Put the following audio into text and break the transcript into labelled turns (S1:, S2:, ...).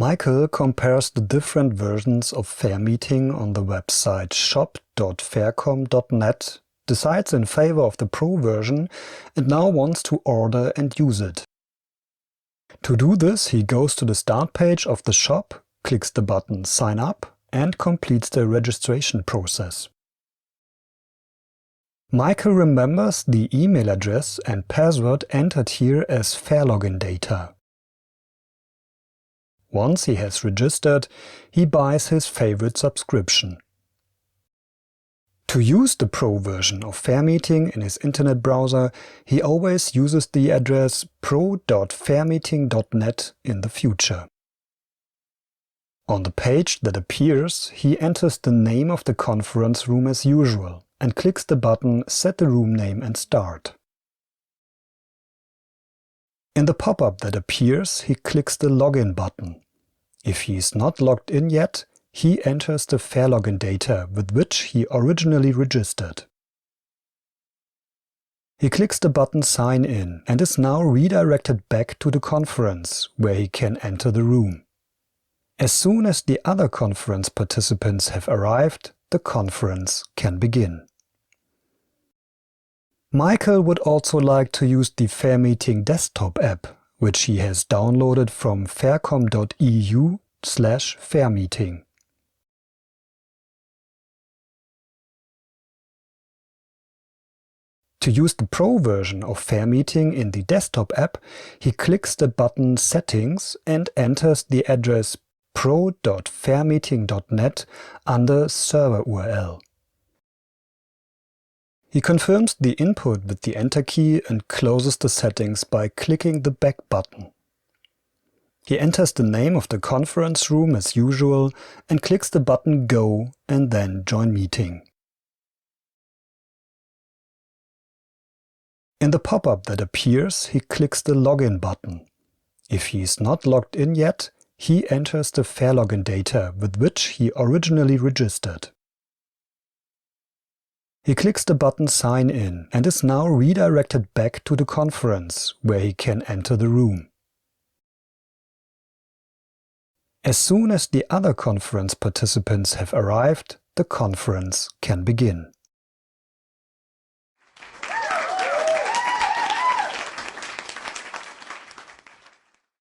S1: Michael compares the different versions of fairmeeting on the website shop.fairkom.net, decides in favor of the Pro version, and now wants to order and use it. To do this, he goes to the start page of the shop, clicks the button Sign Up, and completes the registration process. Michael remembers the email address and password entered here as fairlogin data. Once he has registered, he buys his favorite subscription. To use the Pro version of fairmeeting in his internet browser, he always uses the address pro.fairmeeting.net in the future. On the page that appears, he enters the name of the conference room as usual and clicks the button Set the room name and Start. In the pop-up that appears, he clicks the Login button. If he is not logged in yet, he enters the fairlogin data with which he originally registered. He clicks the button Sign In and is now redirected back to the conference, where he can enter the room. As soon as the other conference participants have arrived, the conference can begin. Michael would also like to use the fairmeeting desktop app, which he has downloaded from fairkom.eu/fairmeeting. To use the Pro version of fairmeeting in the desktop app, he clicks the button Settings and enters the address pro.fairmeeting.net under server URL. He confirms the input with the Enter key and closes the settings by clicking the Back button. He enters the name of the conference room as usual and clicks the button Go and then Join Meeting. In the pop-up that appears, he clicks the Login button. If he is not logged in yet, he enters the fairlogin data with which he originally registered. He clicks the button Sign In and is now redirected back to the conference, where he can enter the room. As soon as the other conference participants have arrived, the conference can begin.